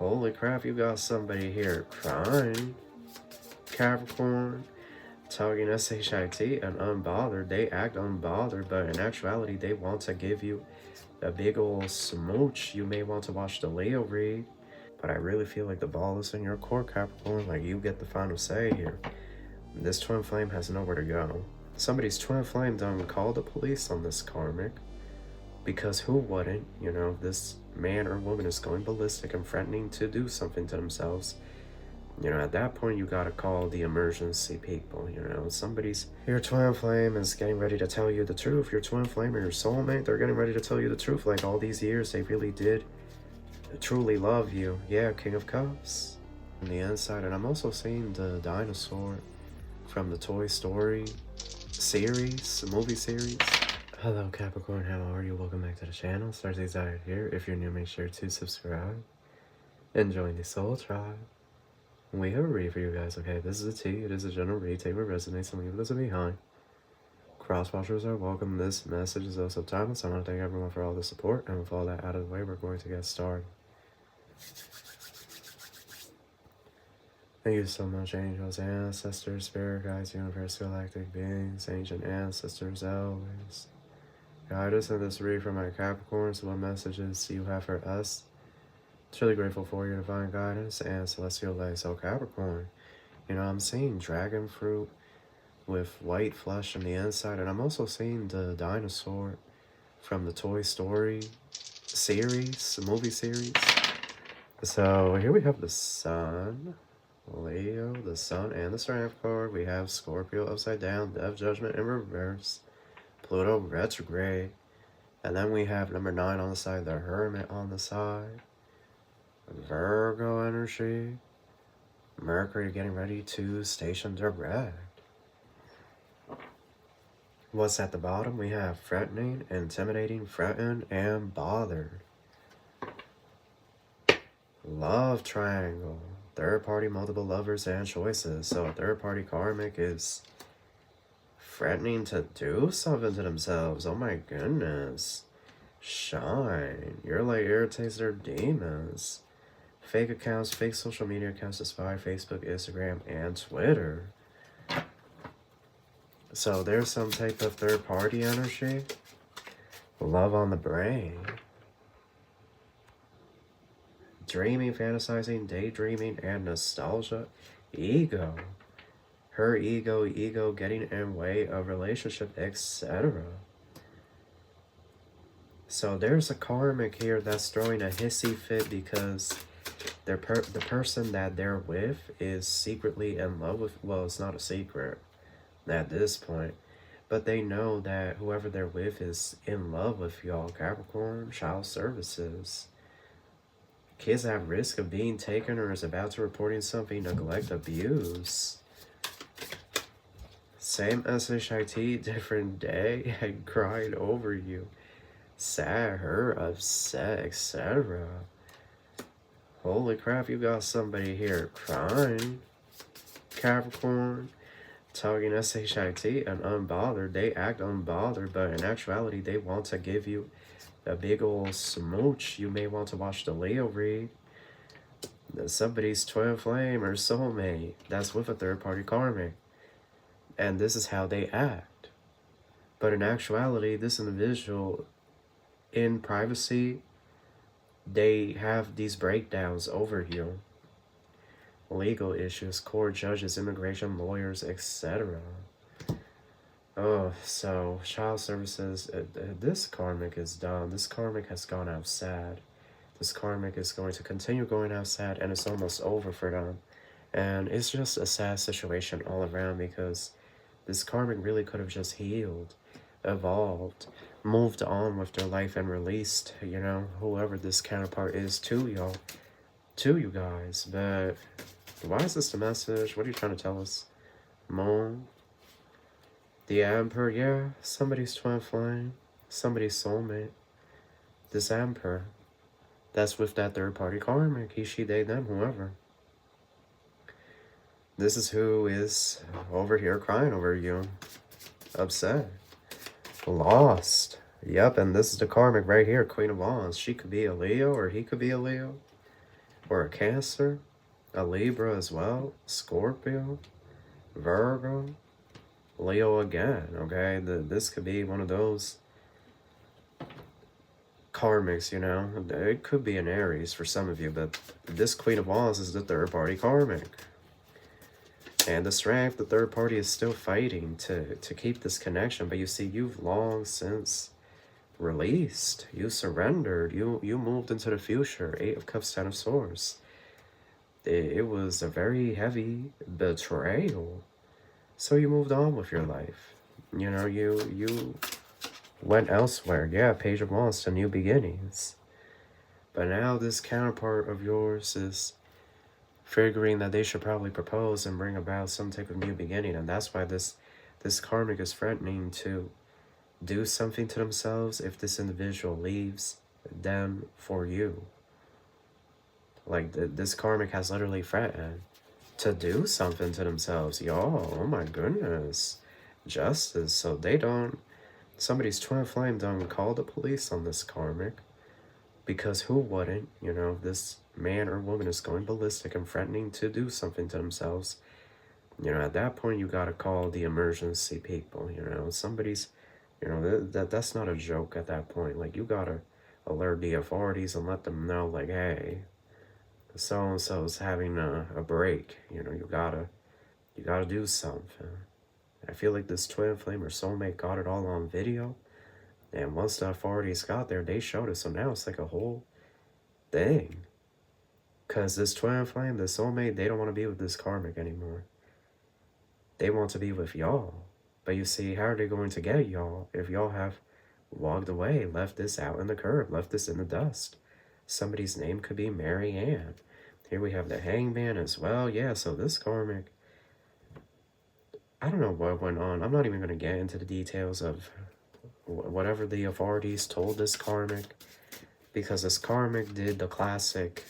Holy crap, you got somebody here crying. Capricorn, talking shit and unbothered. They act unbothered, but in actuality, they want to give you a big old smooch. You may want to watch the Leo read, but I really feel like the ball is in your court, Capricorn. Like, you get the final say here. This twin flame has nowhere to go. Somebody's twin flame done called the police on this karmic. Because who wouldn't? You know, this man or woman is going ballistic and threatening to do something to themselves. You know, at that point, you gotta call the emergency people. You know, your twin flame is getting ready to tell you the truth. Your twin flame or your soulmate, they're getting ready to tell you the truth. Like, all these years, they really did truly love you. Yeah, King of Cups on the inside. And I'm also seeing the dinosaur from the Toy Story series, the movie series. Hello Capricorn, how are you? Welcome back to the channel. Thursday's out here. If you're new, make sure to subscribe and join the Soul Tribe. We have a read for you guys, okay? This is a tea. It is a general read. Take what resonates and leave it behind. Cross-watchers are welcome. This message is also timeless. I want to thank everyone for all the support. And with all that out of the way, we're going to get started. Thank you so much, angels, ancestors, spirit guides, universe, galactic beings, ancient ancestors, always. Guide us in this read for my Capricorns. What messages do you have for us? Truly grateful for your divine guidance and celestial light. So Capricorn, you know, I'm seeing dragon fruit with white flesh on the inside, and I'm also seeing the dinosaur from the Toy Story series, the movie series. So here we have the Sun, Leo, the Sun, and the Strength card. We have Scorpio upside down, Death, Judgment in reverse, Pluto retrograde, and then we have number 9 on the side, the Hermit on the side, Virgo energy, Mercury getting ready to station direct. What's at the bottom? We have threatening, intimidating, threatened, and bothered. Love triangle, third party, multiple lovers, and choices. So a third party karmic is threatening to do something to themselves. Oh my goodness. Shine. You're like irritates their demons. Fake accounts, fake social media accounts to spy, Facebook, Instagram, and Twitter. So there's some type of third party energy. Love on the brain. Dreaming, fantasizing, daydreaming, and nostalgia. Ego. Her ego getting in way of relationship, etc. So there's a karmic here that's throwing a hissy fit because the person that they're with is secretly in love with, well, it's not a secret at this point, but they know that whoever they're with is in love with y'all. Capricorn, child services. Kids at risk of being taken or is about to reporting something, neglect, abuse. Same SHIT, different day, and cried over you. Sad, her, upset, etc. Holy crap, you got somebody here crying. Capricorn, talking SHIT and unbothered. They act unbothered, but in actuality, they want to give you a big old smooch. You may want to watch the Leo read. Somebody's twin flame or soulmate that's with a third party karmic. And this is how they act. But in actuality, this individual, in privacy, they have these breakdowns over you. Legal issues, court judges, immigration lawyers, etc. Oh, so child services, this karmic is done. This karmic has gone out sad. This karmic is going to continue going out sad, and it's almost over for them. And it's just a sad situation all around because this karmic really could have just healed, evolved, moved on with their life and released, you know, whoever this counterpart is to y'all, to you guys. But why is this the message? What are you trying to tell us? Moon, the Emperor, yeah, somebody's twin flame, somebody's soulmate. This Emperor, that's with that third party karmic, he, she, they, them, whoever. This is who is over here crying over you, upset, lost. Yep, and this is the karmic right here, Queen of Wands. She could be a Leo or he could be a Leo. or a Cancer, a Libra as well, Scorpio, Virgo, Leo again, okay? This could be one of those karmics, you know? It could be an Aries for some of you, but this Queen of Wands is the third party karmic. And the strength, the third party is still fighting to keep this connection, but you see, you've long since released. You surrendered. You moved into the future. 8 of Cups, 10 of Swords. It was a very heavy betrayal. So you moved on with your life. You know, you went elsewhere. Yeah, Page of Wands to new beginnings. But now this counterpart of yours is figuring that they should probably propose and bring about some type of new beginning. And that's why this karmic is threatening to do something to themselves if this individual leaves them for you. Like, this karmic has literally threatened to do something to themselves, y'all. Oh my goodness. Justice. So they don't, somebody's twin flame don't call the police on this karmic, because who wouldn't? You know, this man or woman is going ballistic and threatening to do something to themselves. You know, at that point, you gotta call the emergency people. You know, somebody's, you know, that's not a joke at that point. Like, you gotta alert the authorities and let them know, like, hey, so-and-so's having a break. You know, you gotta do something. I feel like this twin flame or soulmate got it all on video. And once the authorities got there, they showed it. So now it's like a whole thing. Because this twin flame, this soulmate, they don't want to be with this karmic anymore. They want to be with y'all. But you see, how are they going to get y'all if y'all have walked away, left this out in the curb, left this in the dust? Somebody's name could be Mary Ann. Here we have the Hangman as well. Yeah, so this karmic, I don't know what went on. I'm not even going to get into the details of whatever the authorities told this karmic, because this karmic did the classic.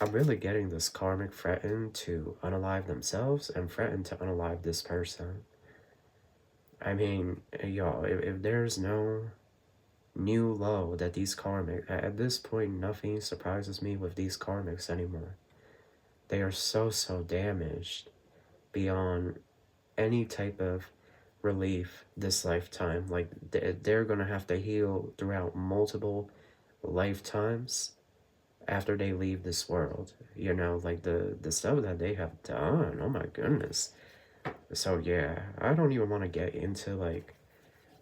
I'm really getting this karmic threatened to unalive themselves and threatened to unalive this person. I mean, y'all, if there's no new low that these karmic, at this point, nothing surprises me with these karmics anymore. They are so damaged beyond any type of relief this lifetime. Like, they're gonna have to heal throughout multiple lifetimes after they leave this world. You know, like the stuff that they have done, oh my goodness. So yeah, I don't even want to get into like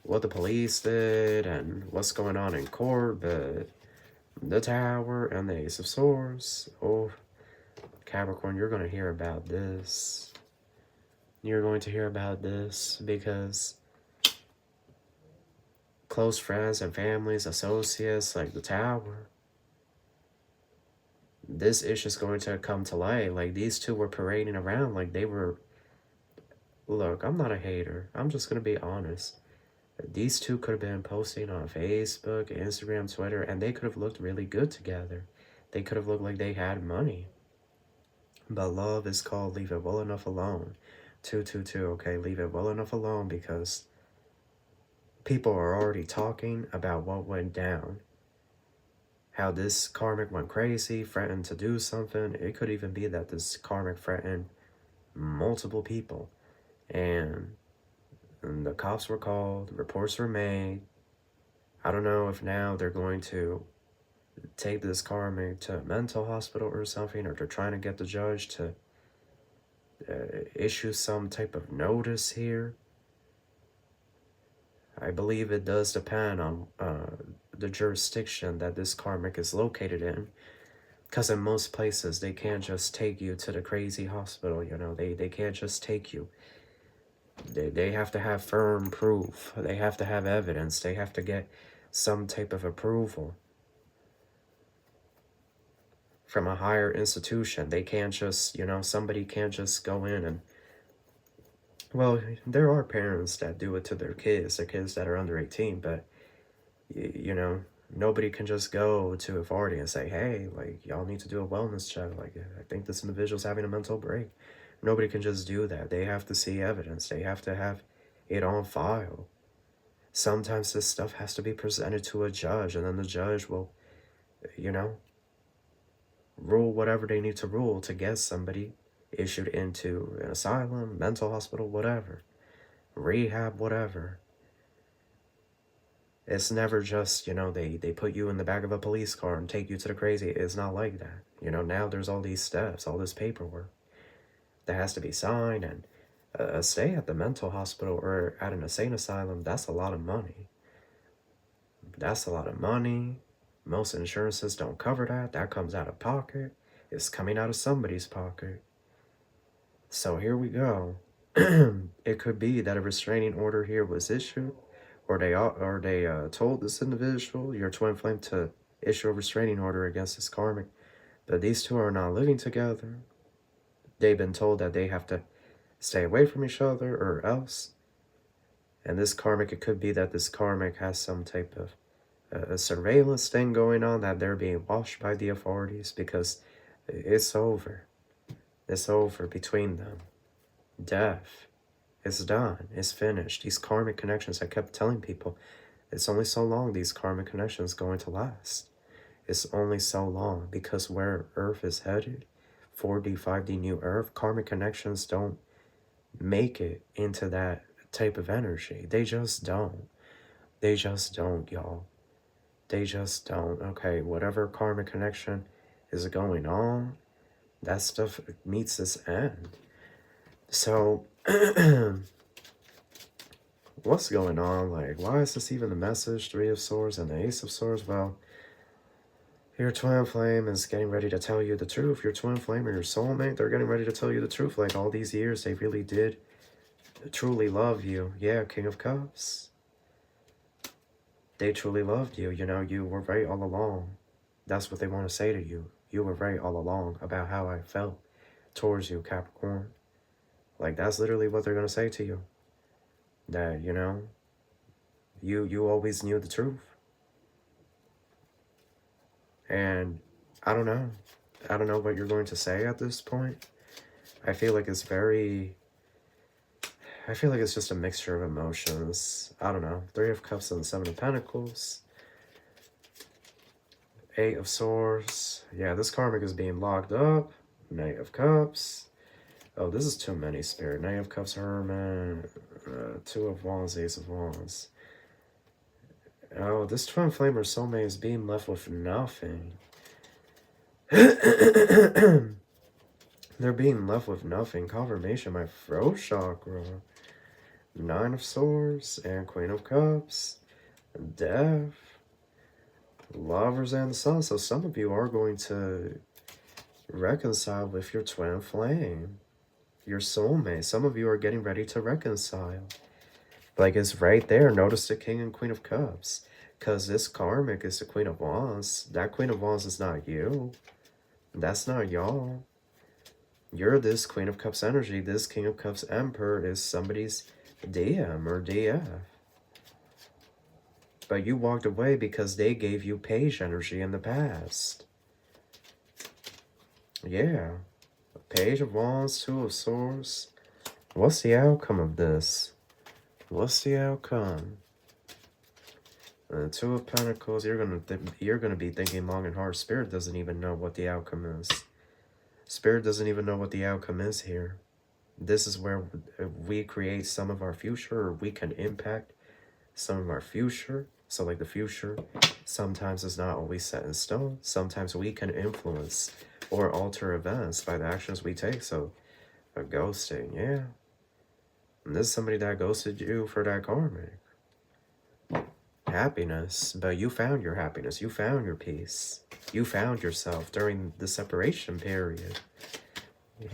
what the police did and what's going on in court, but the Tower and the Ace of Swords, oh, Capricorn, you're going to hear about this. You're going to hear about this because close friends and families, associates, like the Tower, this issue's going to come to light. Like, these two were parading around like they were, look, I'm not a hater. I'm just going to be honest. These two could have been posting on Facebook, Instagram, Twitter, and they could have looked really good together. They could have looked like they had money. But love is called leave it well enough alone. 222, okay? Leave it well enough alone, because people are already talking about what went down. How this karmic went crazy, threatened to do something. It could even be that this karmic threatened multiple people. And the cops were called, reports were made. I don't know if now they're going to take this karmic to a mental hospital or something, or they're trying to get the judge to issue some type of notice here. I believe it does depend on the jurisdiction that this karmic is located in. Because in most places, they can't just take you to the crazy hospital, you know. They can't just take you. They have to have firm proof. They have to have evidence. They have to get some type of approval from a higher institution. They can't just, you know, somebody can't just go in and, well, there are parents that do it to their kids that are under 18, but, you know, nobody can just go to authority and say, hey, like, y'all need to do a wellness check. Like, I think this individual's having a mental break. Nobody can just do that. They have to see evidence. They have to have it on file. Sometimes this stuff has to be presented to a judge, and then the judge will, you know, rule whatever they need to rule to get somebody issued into an asylum, mental hospital, whatever, rehab, whatever. It's never just, you know, they put you in the back of a police car and take you to the crazy. It's not like that. You know, now there's all these steps, all this paperwork that has to be signed, and a stay at the mental hospital or at an insane asylum, that's a lot of money. That's a lot of money. Most insurances don't cover that. That comes out of pocket. It's coming out of somebody's pocket. So here we go. It could be that a restraining order here was issued, or they told this individual, your twin flame, to issue a restraining order against this karmic. But these two are not living together. They've been told that they have to stay away from each other or else. And this karmic, it could be that this karmic has some type of a surveillance thing going on, that they're being watched by the authorities, because it's over. It's over between them. Death. It's done. It's finished. These karmic connections, I kept telling people, it's only so long these karmic connections going to last. It's only so long, because where Earth is headed, 4D, 5D new Earth, karmic connections don't make it into that type of energy. They just don't. They just don't, y'all. They just don't. Okay, whatever karmic connection is going on, that stuff meets its end. So, what's going on? Like, why is this even the message? 3 of Swords and the Ace of Swords? Well, your twin flame is getting ready to tell you the truth. Your twin flame or your soulmate, they're getting ready to tell you the truth. Like, all these years, they really did truly love you. Yeah, King of Cups. They truly loved you. You know, you were right all along. That's what they want to say to you. You were right all along about how I felt towards you, Capricorn. Like, that's literally what they're going to say to you. That, you know, you always knew the truth. And I don't know. I don't know what you're going to say at this point. I feel like it's just a mixture of emotions. I don't know. 3 of Cups and 7 of Pentacles. 8 of Swords. Yeah, this karmic is being locked up. Knight of Cups. Oh, this is too many, Spirit. Knight of Cups, Hermit. 2 of Wands, Ace of Wands. Oh, this twin flame or soulmate is being left with nothing. They're being left with nothing. Confirmation, my throat chakra. 9 of Swords and Queen of Cups. Death. Lovers and the Sun. So some of you are going to reconcile with your twin flame. Your soulmate. Some of you are getting ready to reconcile. Like, it's right there. Notice the King and Queen of Cups. Because this karmic is the Queen of Wands. That Queen of Wands is not you. That's not y'all. You're this Queen of Cups energy. This King of Cups Emperor is somebody's DM or DF. But you walked away because they gave you Page energy in the past. Yeah. Page of Wands, 2 of Swords. What's the outcome of this? What's the outcome? 2 of Pentacles. You're gonna be thinking long and hard. Spirit doesn't even know what the outcome is. Spirit doesn't even know what the outcome is here. This is where we create some of our future, or we can impact some of our future. So like the future sometimes is not always set in stone. Sometimes we can influence or alter events by the actions we take. So a ghosting, yeah. And this is somebody that ghosted you for that karmic. Happiness, but you found your happiness. You found your peace. You found yourself during the separation period.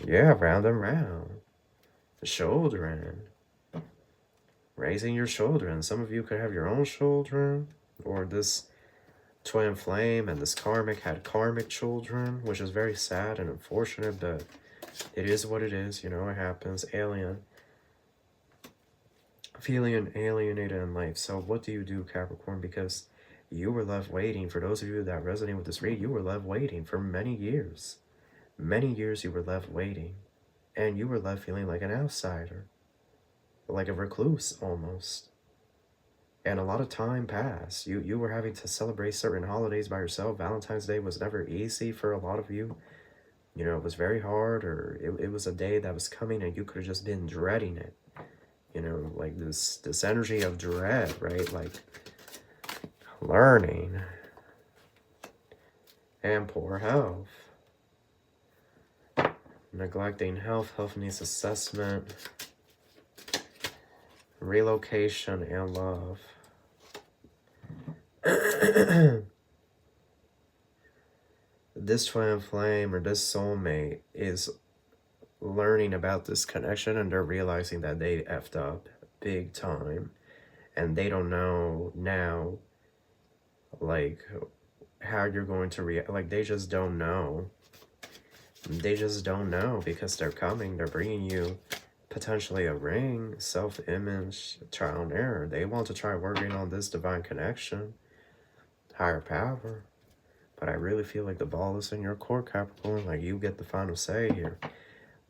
Yeah, round and round. The children. Raising your children. Some of you could have your own children, or this twin flame and this karmic had karmic children, which is very sad and unfortunate, but it is what it is. You know, it happens. Alien. Feeling alienated in life. So what do you do, Capricorn? Because you were left waiting. For those of you that resonate with this read, you were left waiting for many years. Many years you were left waiting. And you were left feeling like an outsider. Like a recluse, almost. And a lot of time passed. You were having to celebrate certain holidays by yourself. Valentine's Day was never easy for a lot of you. You know, it was very hard, or it was a day that was coming and you could have just been dreading it. You know, like this energy of dread, right? Like learning and poor health. Neglecting health. Health needs assessment. Relocation and love. This twin flame or this soulmate is learning about this connection, and they're realizing that they effed up big time, and they don't know now, like, how you're going to react. Like, they just don't know. They just don't know, because they're coming. They're bringing you potentially a ring, self-image, trial and error. They want to try working on this divine connection, higher power. But I really feel like the ball is in your court, Capricorn. Like, you get the final say here.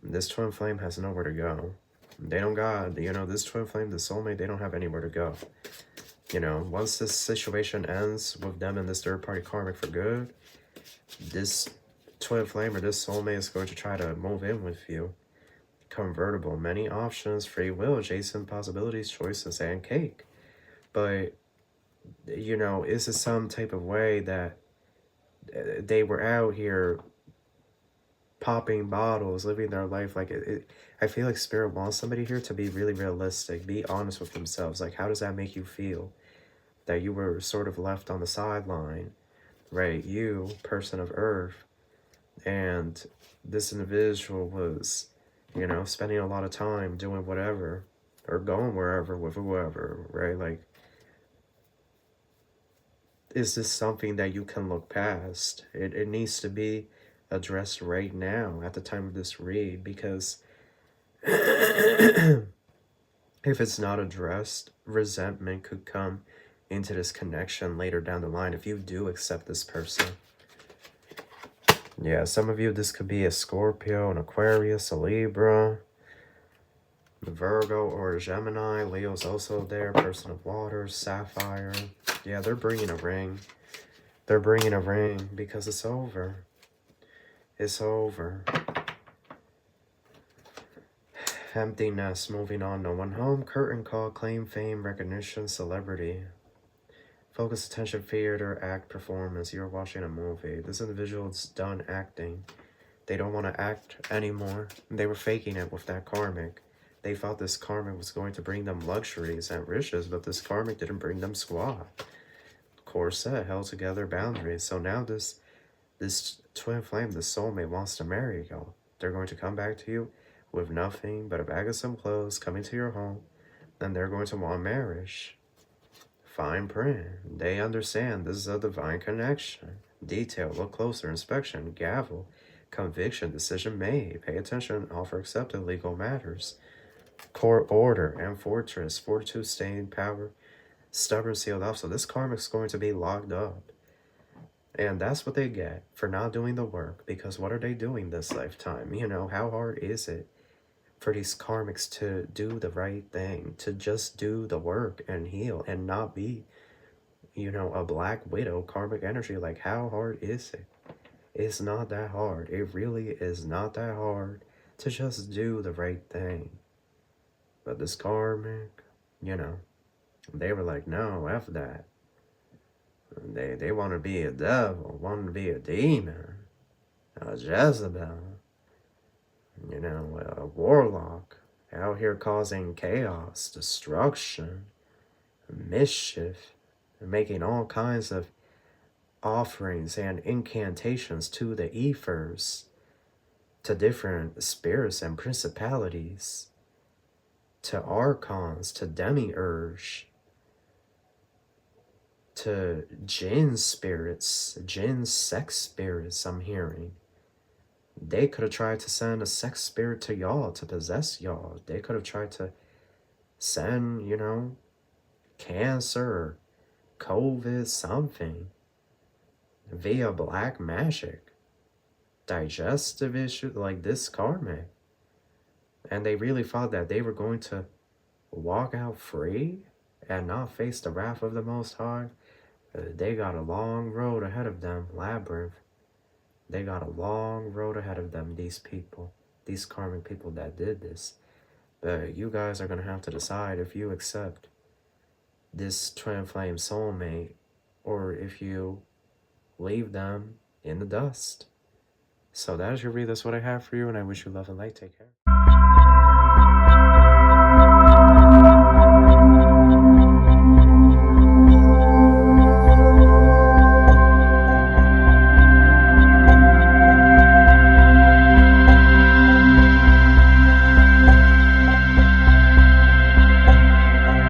This twin flame has nowhere to go. They don't got, you know, this twin flame, the soulmate, they don't have anywhere to go. You know, once this situation ends with them and this third-party karmic for good, this twin flame or this soulmate is going to try to move in with you. Convertible, many options, free will, adjacent possibilities, choices, and cake. But, you know, is it some type of way that they were out here popping bottles, living their life like I feel like Spirit wants somebody here to be really realistic, be honest with themselves. Like, how does that make you feel? That you were sort of left on the sideline, right? You, person of Earth, and this individual was, you know, spending a lot of time doing whatever, or going wherever with whoever, right? Like, is this something that you can look past? It needs to be addressed right now at the time of this read, because if it's not addressed, resentment could come into this connection later down the line if you do accept this person. Yeah, some of you, this could be a Scorpio, an Aquarius, a Libra, a Virgo, or a Gemini. Leo's also there, person of water, Sapphire. Yeah, they're bringing a ring. They're bringing a ring because it's over. It's over. Emptiness, moving on, no one home, curtain call, claim fame, recognition, celebrity. Focus, attention, theater, act, performance. You're watching a movie. This individual is done acting. They don't want to act anymore. They were faking it with that karmic. They thought this karmic was going to bring them luxuries and riches, but this karmic didn't bring them squat. Corset, held together, boundaries. So now this twin flame, this soulmate, wants to marry y'all. They're going to come back to you with nothing but a bag of some clothes, coming to your home, and they're going to want marriage. Fine print. They understand this is a divine connection. Detail, look closer, inspection, gavel, conviction, decision made. Pay attention, offer accepted, legal matters. Court order and fortress, fortitude, staying power, stubborn, sealed off. So this karmic's going to be locked up. And that's what they get for not doing the work. Because what are they doing this lifetime? You know, how hard is it for these karmics to do the right thing, to just do the work and heal and not be, you know, a black widow karmic energy? Like, how hard is it? It's not that hard. It really is not that hard to just do the right thing. But this karmic, you know, they were like, no, F that. They want to be a devil, want to be a demon, a Jezebel, you know, a warlock, out here causing chaos, destruction, mischief, and making all kinds of offerings and incantations to the ethers, to different spirits and principalities, to archons, to demiurge, to jinn spirits, jinn sex spirits, I'm hearing. They could have tried to send a sex spirit to y'all to possess y'all. They could have tried to send, you know, cancer, COVID, something, via black magic, digestive issues, like this karmic. And they really thought that they were going to walk out free and not face the wrath of the Most High, they got a long road ahead of them, Labyrinth. They got a long road ahead of them, these people, these karmic people that did this. But you guys are going to have to decide if you accept this twin flame soulmate or if you leave them in the dust. So that is your read. That's what I have for you, and I wish you love and light. Take care.